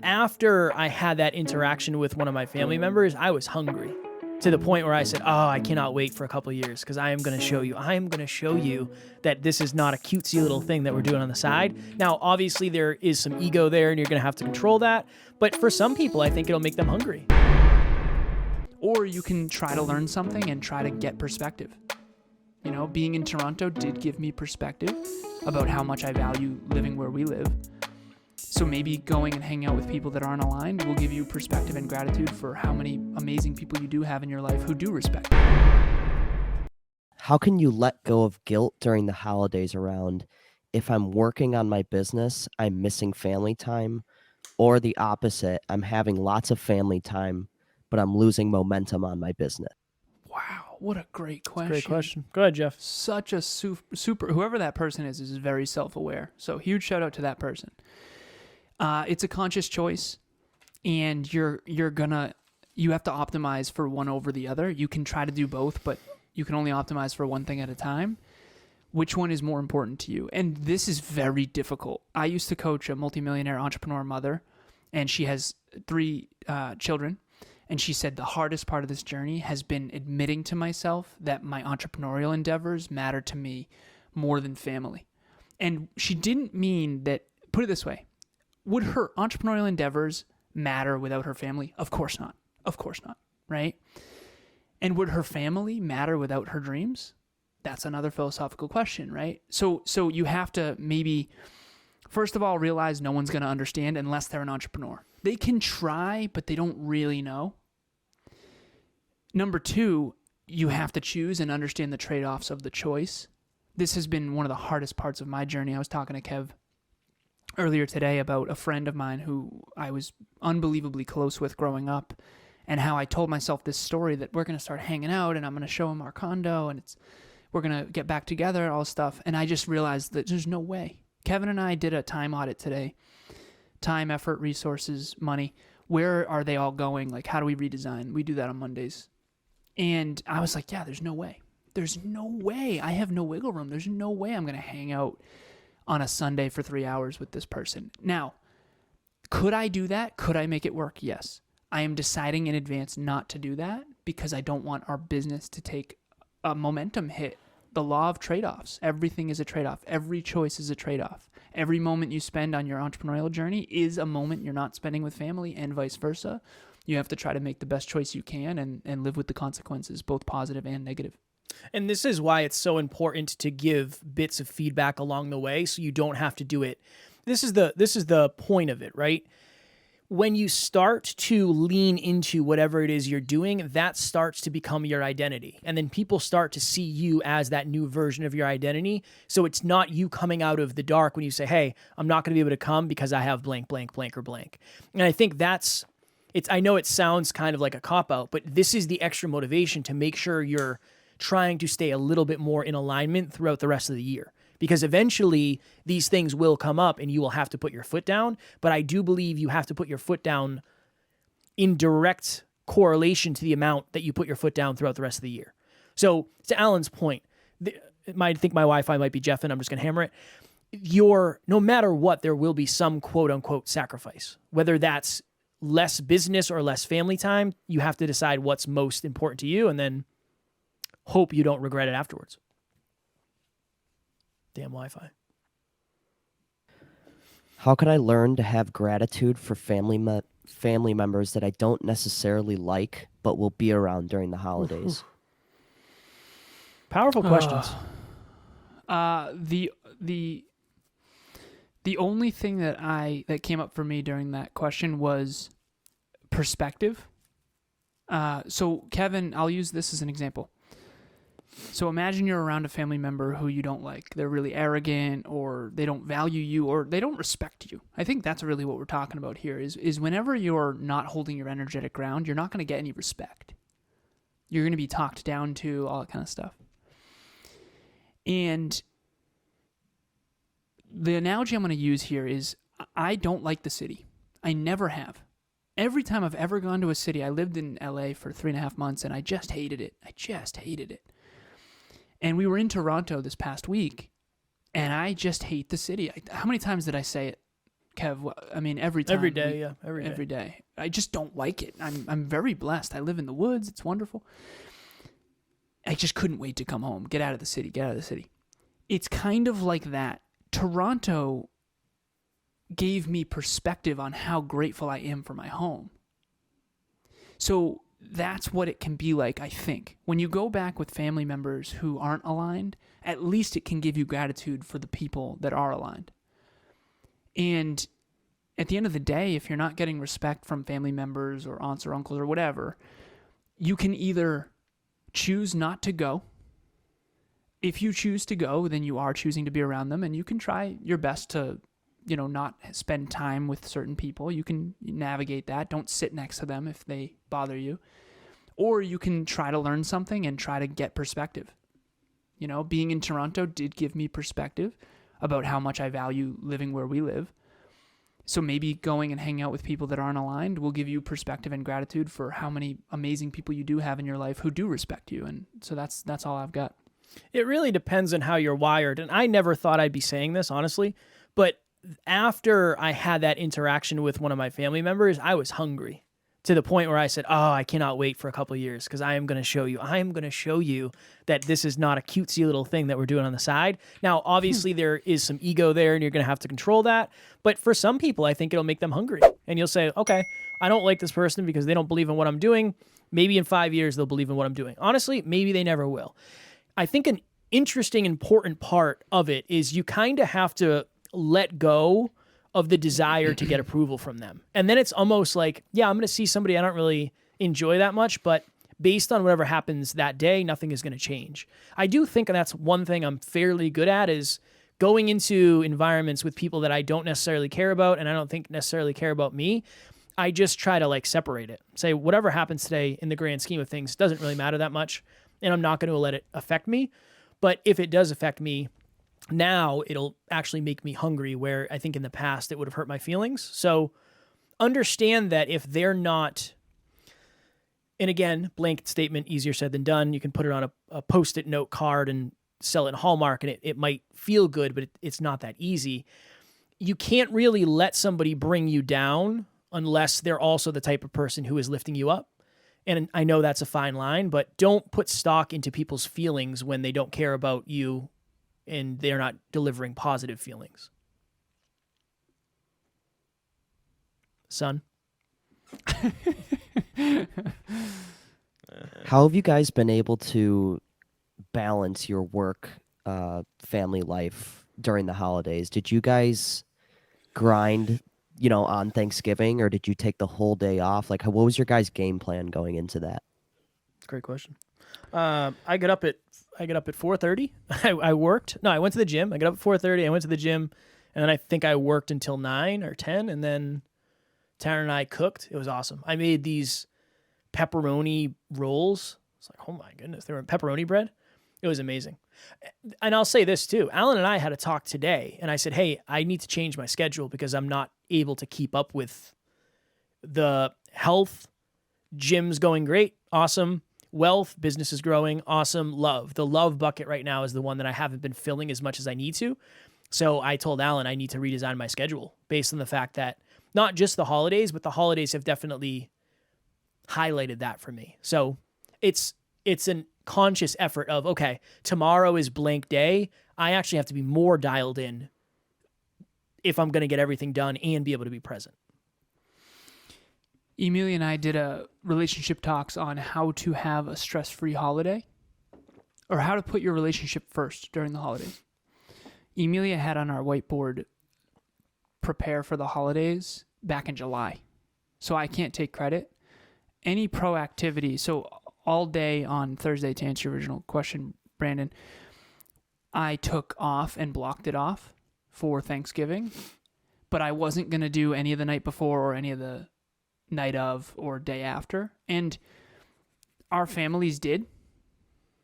After I had that interaction with one of my family members, I was hungry to the point where I said, oh, I cannot wait for a couple of years because I am going to show you that this is not a cutesy little thing that we're doing on the side. Now, obviously, there is some ego there and you're going to have to control that. But for some people, I think it'll make them hungry. Or you can try to learn something and try to get perspective. You know, being in Toronto did give me perspective about how much I value living where we live. So maybe going and hanging out with people that aren't aligned will give you perspective and gratitude for how many amazing people you do have in your life who do respect you. How can you let go of guilt during the holidays around if I'm working on my business, I'm missing family time, or the opposite, I'm having lots of family time, but I'm losing momentum on my business? Wow, what a great question. Great question. Go ahead, Jeff. Such a super, whoever that person is very self-aware. So huge shout out to that person. It's a conscious choice, and you have to optimize for one over the other. You can try to do both, but you can only optimize for one thing at a time. Which one is more important to you? And this is very difficult. I used to coach a multimillionaire entrepreneur mother, and she has 3 children. And she said the hardest part of this journey has been admitting to myself that my entrepreneurial endeavors matter to me more than family. And she didn't mean that, put it this way, would her entrepreneurial endeavors matter without her family? Of course not. Of course not, right? And would her family matter without her dreams? That's another philosophical question, right? So you have to maybe, first of all, realize no one's going to understand unless they're an entrepreneur. They can try, but they don't really know. Number 2, you have to choose and understand the trade-offs of the choice. This has been one of the hardest parts of my journey. I was talking to Kev earlier today about a friend of mine who I was unbelievably close with growing up, and how I told myself this story that we're going to start hanging out and I'm going to show him our condo and we're going to get back together, all this stuff. And I just realized that there's no way. Kevin and I did a time audit today. Time, effort, resources, money. Where are they all going? Like, how do we redesign? We do that on Mondays. And I was like, yeah, there's no way. There's no way. I have no wiggle room. There's no way I'm going to hang out on a Sunday for 3 hours with this person. Now, could I do that? Could I make it work? Yes. I am deciding in advance not to do that because I don't want our business to take a momentum hit. The law of trade-offs. Everything is a trade-off. Every choice is a trade-off. Every moment you spend on your entrepreneurial journey is a moment you're not spending with family, and vice versa. You have to try to make the best choice you can and live with the consequences, both positive and negative. And this is why it's so important to give bits of feedback along the way so you don't have to do it. This is the point of it, right? When you start to lean into whatever it is you're doing, that starts to become your identity. And then people start to see you as that new version of your identity. So it's not you coming out of the dark when you say, hey, I'm not going to be able to come because I have blank, blank, blank, or blank. And I think I know it sounds kind of like a cop-out, but this is the extra motivation to make sure you're trying to stay a little bit more in alignment throughout the rest of the year. Because eventually these things will come up and you will have to put your foot down. But I do believe you have to put your foot down in direct correlation to the amount that you put your foot down throughout the rest of the year. So to Alan's point, I think my Wi-Fi might be Jeffing. I'm just going to hammer it. No matter what, there will be some quote unquote sacrifice, whether that's less business or less family time. You have to decide what's most important to you and then hope you don't regret it afterwards. Damn Wi-Fi. How can I learn to have gratitude for family members that I don't necessarily like but will be around during the holidays? Powerful questions. The only thing that came up for me during that question was perspective. So Kevin, I'll use this as an example. So imagine you're around a family member who you don't like. They're really arrogant, or they don't value you, or they don't respect you. I think that's really what we're talking about here is whenever you're not holding your energetic ground, you're not going to get any respect. You're going to be talked down to, all that kind of stuff. And the analogy I'm going to use here is I don't like the city. I never have. Every time I've ever gone to a city, I lived in LA for 3.5 months, and I just hated it. And we were in Toronto this past week, and I just hate the city. How many times did I say it? Kev. I mean, every time. Every day, every day. Every day. I just don't like it. I'm very blessed. I live in the woods. It's wonderful. I just couldn't wait to come home. Get out of the city. It's kind of like that. Toronto gave me perspective on how grateful I am for my home. So that's what it can be like, I think. When you go back with family members who aren't aligned, at least it can give you gratitude for the people that are aligned. And at the end of the day, if you're not getting respect from family members or aunts or uncles or whatever, you can either choose not to go. If you choose to go, then you are choosing to be around them, and you can try your best to, not spend time with certain people. You can navigate that. Don't sit next to them if they bother you. Or you can try to learn something and try to get perspective. Being in Toronto did give me perspective about how much I value living where we live. So maybe going and hanging out with people that aren't aligned will give you perspective and gratitude for how many amazing people you do have in your life who do respect you. And so that's all I've got. It really depends on how you're wired. And I never thought I'd be saying this, honestly. But after I had that interaction with one of my family members, I was hungry to the point where I said, oh, I cannot wait for a couple of years because I am going to show you that this is not a cutesy little thing that we're doing on the side. Now, obviously, there is some ego there and you're going to have to control that. But for some people, I think it'll make them hungry. And you'll say, okay, I don't like this person because they don't believe in what I'm doing. Maybe in 5 years, they'll believe in what I'm doing. Honestly, maybe they never will. I think an interesting, important part of it is you kind of have to let go of the desire to get approval from them. And then it's almost like, yeah, I'm going to see somebody I don't really enjoy that much, but based on whatever happens that day, nothing is going to change. I do think that's one thing I'm fairly good at is going into environments with people that I don't necessarily care about and I don't think necessarily care about me. I just try to separate it. Say whatever happens today in the grand scheme of things doesn't really matter that much, and I'm not going to let it affect me. But if it does affect me, now it'll actually make me hungry, where I think in the past it would have hurt my feelings. So understand that if they're not, and again, blanket statement, easier said than done. You can put it on a Post-it note card and sell it in Hallmark, and it might feel good, but it's not that easy. You can't really let somebody bring you down unless they're also the type of person who is lifting you up. And I know that's a fine line, but don't put stock into people's feelings when they don't care about you and they're not delivering positive feelings. Son? How have you guys been able to balance your work, family life during the holidays? Did you guys grind, on Thanksgiving, or did you take the whole day off? What was your guys' game plan going into that? That's a great question. I get up at 4:30. I worked. No, I went to the gym. I got up at 4:30. I went to the gym, and then I think I worked until 9 or 10, and then Tanner and I cooked. It was awesome. I made these pepperoni rolls. It's like, oh my goodness, they were pepperoni bread. It was amazing. And I'll say this too. Alan and I had a talk today, and I said, hey, I need to change my schedule because I'm not able to keep up with the health. Gym's going great. Awesome. Wealth, business is growing. Awesome. Love. The love bucket right now is the one that I haven't been filling as much as I need to. So I told Alan I need to redesign my schedule based on the fact that not just the holidays, but the holidays have definitely highlighted that for me. So it's an conscious effort of, okay, tomorrow is blank day. I actually have to be more dialed in if I'm going to get everything done and be able to be present. Emilia and I did a relationship talks on how to have a stress-free holiday, or how to put your relationship first during the holidays. Emilia had on our whiteboard, prepare for the holidays back in July. So I can't take credit. Any proactivity, so all day on Thursday, to answer your original question, Brandon, I took off and blocked it off for Thanksgiving, but I wasn't going to do any of the night before or any of the night of or day after. And our families did.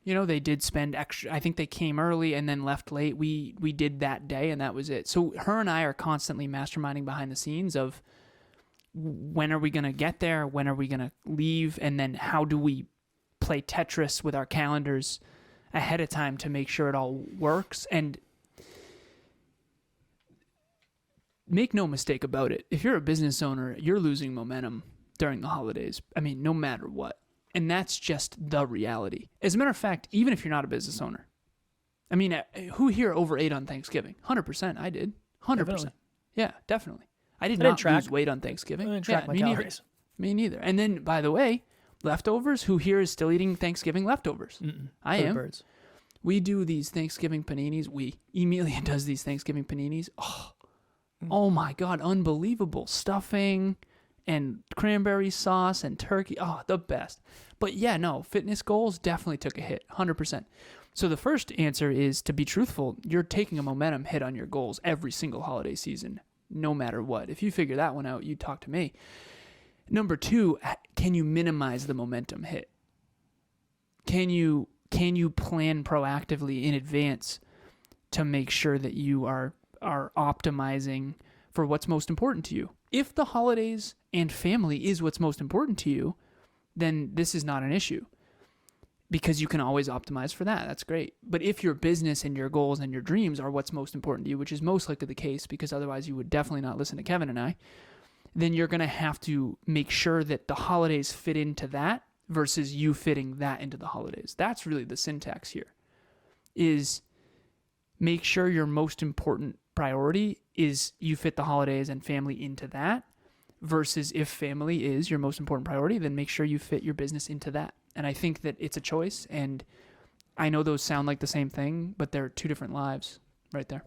They did spend extra. I think they came early and then left late. We did that day, and that was it. So her and I are constantly masterminding behind the scenes of when are we going to get there? When are we going to leave? And then how do we play Tetris with our calendars ahead of time to make sure it all works? And make no mistake about it. If you're a business owner, you're losing momentum during the holidays. I mean, no matter what. And that's just the reality. As a matter of fact, even if you're not a business owner, I mean, who here overate on Thanksgiving? 100%. I did. 100%. Definitely. Yeah, definitely. I did didn't not track. lose weight on Thanksgiving. I didn't track my calories. Me neither. And then, by the way, leftovers, who here is still eating Thanksgiving leftovers? I am. Birds. We do these Thanksgiving paninis. Emilia does these Thanksgiving paninis. Oh my God, unbelievable. Stuffing and cranberry sauce and turkey. Oh, the best. But yeah, no, fitness goals definitely took a hit, 100%. So the first answer is, to be truthful, you're taking a momentum hit on your goals every single holiday season, no matter what. If you figure that one out, you talk to me. Number two, can you minimize the momentum hit? Can you plan proactively in advance to make sure that you are optimizing for what's most important to you? If the holidays and family is what's most important to you, then this is not an issue, because you can always optimize for that. That's great. But if your business and your goals and your dreams are what's most important to you, which is most likely the case, because otherwise you would definitely not listen to Kevin and I, then you're going to have to make sure that the holidays fit into that versus you fitting that into the holidays. That's really the syntax here, is make sure your most important priority is you fit the holidays and family into that, versus if family is your most important priority, then make sure you fit your business into that. And I think that it's a choice, and I know those sound like the same thing, but they're two different lives right there.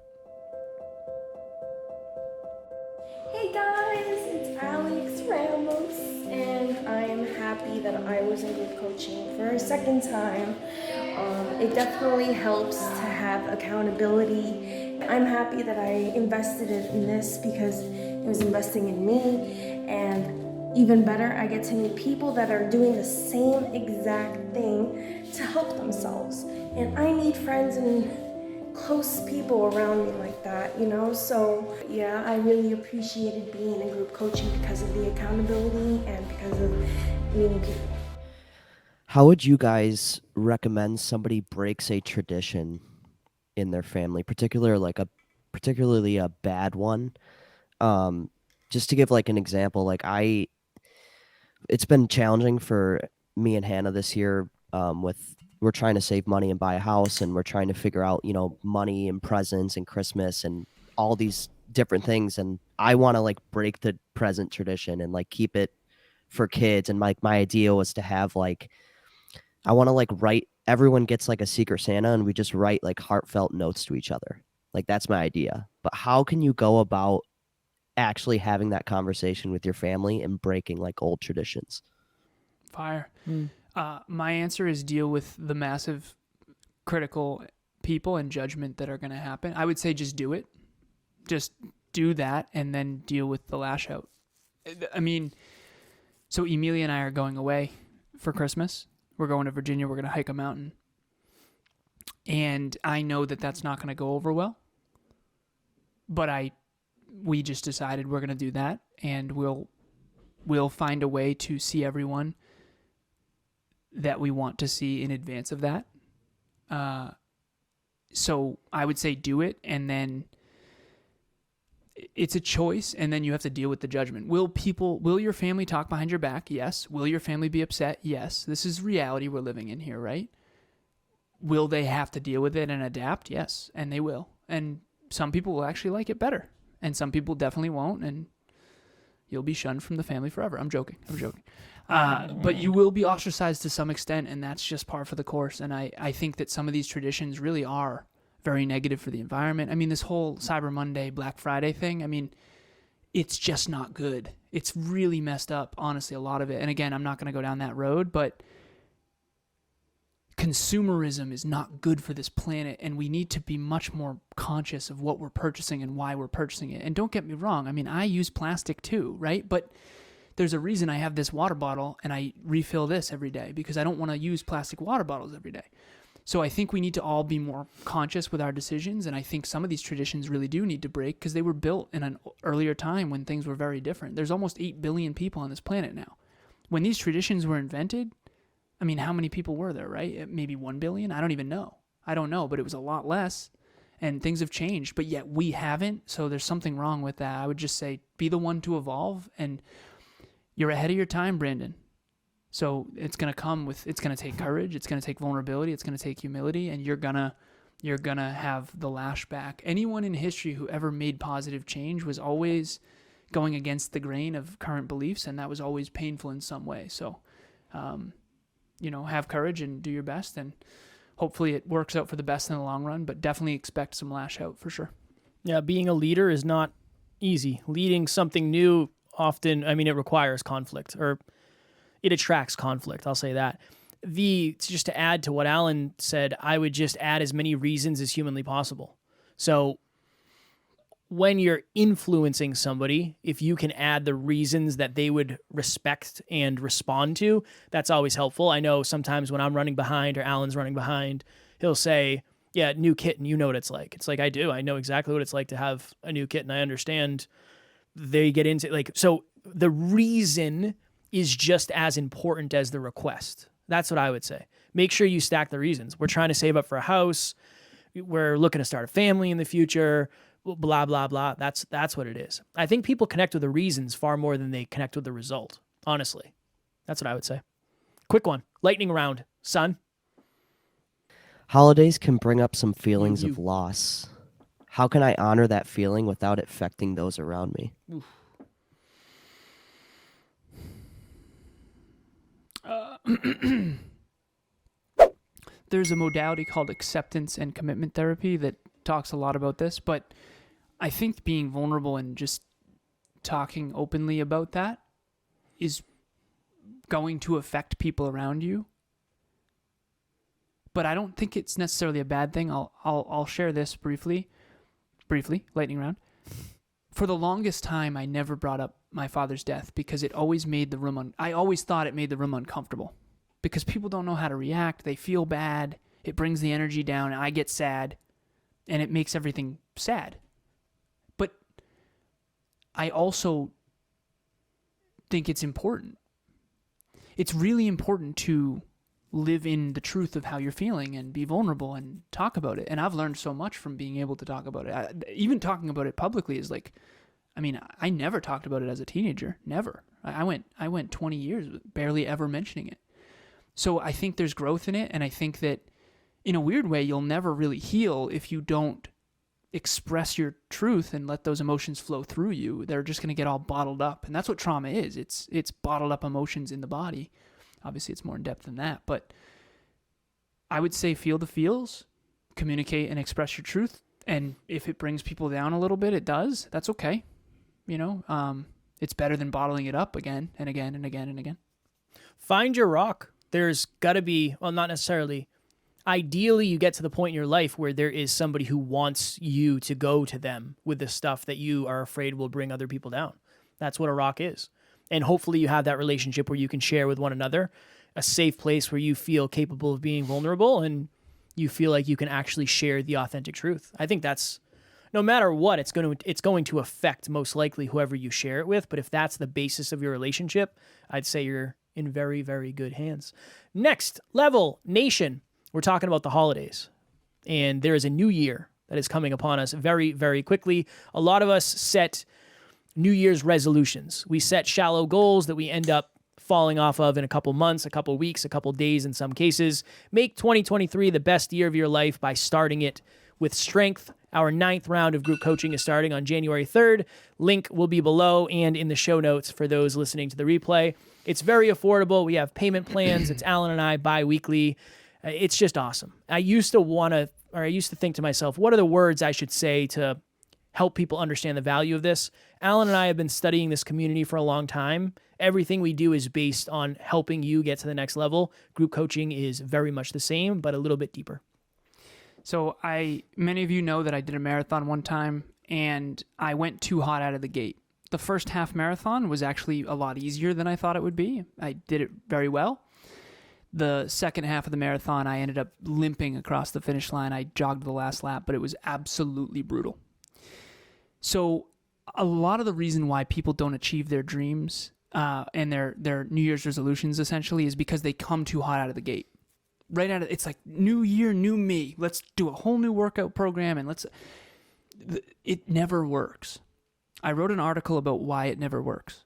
Hey guys, it's Alex Ramos, and I am happy that I was in group coaching for a second time. It definitely helps to have accountability. I'm happy that I invested in this because it was investing in me, and even better, I get to meet people that are doing the same exact thing to help themselves. And I need friends and close people around me like that, you know? So yeah, I really appreciated being in group coaching because of the accountability and because of meeting people. How would you guys recommend somebody breaks a tradition in their family, particularly a bad one? Just to give like an example, it's been challenging for me and Hannah this year. We're trying to save money and buy a house, and we're trying to figure out, money and presents and Christmas and all these different things. And I want to break the present tradition and keep it for kids. And my idea was to have I want to write, everyone gets a Secret Santa, and we just write heartfelt notes to each other. That's my idea. But how can you go about actually having that conversation with your family and breaking old traditions? Fire. My answer is deal with the massive critical people and judgment that are going to happen. I would say just do it. Just do that and then deal with the lash out. I mean, so Emilia and I are going away for Christmas. We're going to Virginia. We're going to hike a mountain. And I know that that's not going to go over well. But we just decided we're going to do that, and we'll find a way to see everyone that we want to see in advance of that. So I would say do it, and then it's a choice, and then you have to deal with the judgment. Will your family talk behind your back? Yes. Will your family be upset? Yes. This is reality we're living in here, right? Will they have to deal with it and adapt? Yes, and they will. And some people will actually like it better, and some people definitely won't, and you'll be shunned from the family forever. I'm joking. But you will be ostracized to some extent, and that's just par for the course. And I think that some of these traditions really are very negative for the environment. I mean, this whole Cyber Monday, Black Friday thing, I mean, it's just not good. It's really messed up, honestly, a lot of it. And again, I'm not going to go down that road, but consumerism is not good for this planet, and we need to be much more conscious of what we're purchasing and why we're purchasing it. And don't get me wrong, I mean, I use plastic too, right? But there's a reason I have this water bottle and I refill this every day, because I don't want to use plastic water bottles every day. So I think we need to all be more conscious with our decisions, and I think some of these traditions really do need to break because they were built in an earlier time when things were very different. There's almost 8 billion people on this planet now. When these traditions were invented, I mean, how many people were there, right? Maybe 1 billion? I don't even know. I don't know, but it was a lot less. and things have changed, but yet we haven't. So there's something wrong with that. I would just say, be the one to evolve, and you're ahead of your time, Brandon. So it's going to take courage. It's going to take vulnerability. It's going to take humility, and you're going to have the lash back. Anyone in history who ever made positive change was always going against the grain of current beliefs, and that was always painful in some way. So, have courage and do your best, and hopefully it works out for the best in the long run, but definitely expect some lash out for sure. Yeah, being a leader is not easy. Leading something new often, it requires conflict, or it attracts conflict. I'll say that. Just to add to what Alan said, I would just add as many reasons as humanly possible. So when you're influencing somebody, if you can add the reasons that they would respect and respond to, that's always helpful. I know sometimes when I'm running behind or Alan's running behind, he'll say, yeah, new kitten, you know what it's like. It's like, I do. I know exactly what it's like to have a new kitten. I understand they get into so the reason is just as important as the request. That's what I would say. Make sure you stack the reasons. We're trying to save up for a house. We're looking to start a family in the future. Blah, blah, blah. That's what it is. I think people connect with the reasons far more than they connect with the result, honestly. That's what I would say. Quick one. Lightning round. Son? Holidays can bring up some feelings of loss. How can I honor that feeling without affecting those around me? Oof. There's a modality called acceptance and commitment therapy that talks a lot about this, but I think being vulnerable and just talking openly about that is going to affect people around you. But I don't think it's necessarily a bad thing. I'll share this briefly, lightning round. For the longest time, I never brought up my father's death because it always made the room I always thought it made the room uncomfortable because people don't know how to react. They feel bad. It brings the energy down. I get sad, and it makes everything sad. But I also think it's important. It's really important to live in the truth of how you're feeling and be vulnerable and talk about it. And I've learned so much from being able to talk about it. Even talking about it publicly is I never talked about it as a teenager. Never. I went 20 years barely ever mentioning it. So I think there's growth in it. And I think that in a weird way, you'll never really heal if you don't express your truth and let those emotions flow through you. They're just going to get all bottled up. And that's what trauma is. It's bottled up emotions in the body. Obviously, it's more in depth than that, but I would say feel the feels, communicate and express your truth, and if it brings people down a little bit, it does. That's okay. It's better than bottling it up again and again and again and again. Find your rock. There's got to be, well, not necessarily. Ideally, you get to the point in your life where there is somebody who wants you to go to them with the stuff that you are afraid will bring other people down. That's what a rock is. And hopefully you have that relationship where you can share with one another, a safe place where you feel capable of being vulnerable and you feel like you can actually share the authentic truth. I think that's, no matter what, it's going to affect most likely whoever you share it with. But if that's the basis of your relationship, I'd say you're in very, very good hands. Next level, nation. We're talking about the holidays. And there is a new year that is coming upon us very, very quickly. A lot of us set New Year's resolutions. We set shallow goals that we end up falling off of in a couple months, a couple weeks, a couple days in some cases. Make 2023 the best year of your life by starting it with strength. Our 9th round of group coaching is starting on January 3rd. Link will be below and in the show notes for those listening to the replay. It's very affordable. We have payment plans. It's Alan and I bi-weekly. It's just awesome. I used to think to myself, what are the words I should say to help people understand the value of this? Alan and I have been studying this community for a long time. Everything we do is based on helping you get to the next level. Group coaching is very much the same, but a little bit deeper. So many of you know that I did a marathon one time and I went too hot out of the gate. The first half marathon was actually a lot easier than I thought it would be. I did it very well. The second half of the marathon, I ended up limping across the finish line. I jogged the last lap, but it was absolutely brutal. So a lot of the reason why people don't achieve their dreams and their New Year's resolutions essentially is because they come too hot out of the gate. Right out of it's like new year, new me. Let's do a whole new workout program and it never works. I wrote an article about why it never works.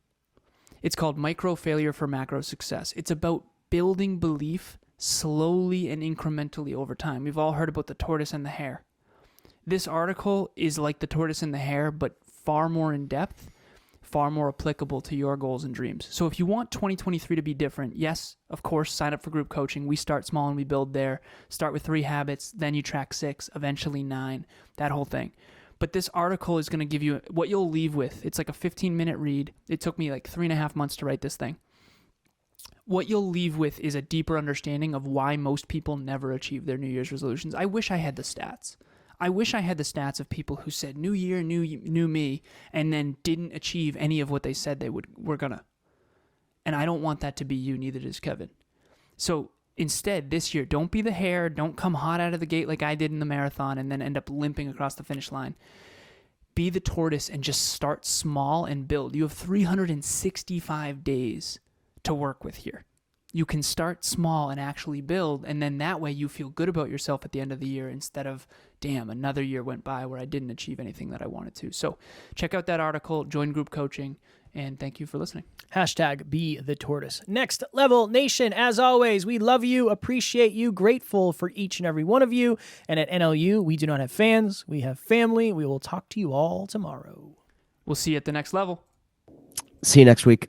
It's called Micro Failure for Macro Success. It's about building belief slowly and incrementally over time. We've all heard about the tortoise and the hare. This article is like the tortoise and the hare, but far more in depth, far more applicable to your goals and dreams. So if you want 2023 to be different, yes, of course, sign up for group coaching. We start small and we build there. Start with 3 habits, then you track 6, eventually 9, that whole thing. But this article is going to give you what you'll leave with. It's like a 15-minute read. It took me like 3.5 months to write this thing. What you'll leave with is a deeper understanding of why most people never achieve their New Year's resolutions. I wish I had the stats. I wish I had the stats of people who said new year, new me, and then didn't achieve any of what they said they were gonna. And I don't want that to be you, neither does Kevin. So instead, this year, don't be the hare. Don't come hot out of the gate like I did in the marathon and then end up limping across the finish line. Be the tortoise and just start small and build. You have 365 days to work with here. You can start small and actually build, and then that way you feel good about yourself at the end of the year instead of, damn, another year went by where I didn't achieve anything that I wanted to. So check out that article, join group coaching, and thank you for listening. Hashtag be the tortoise. Next Level Nation, as always, we love you, appreciate you, grateful for each and every one of you. And at NLU, we do not have fans, we have family. We will talk to you all tomorrow. We'll see you at the next level. See you next week.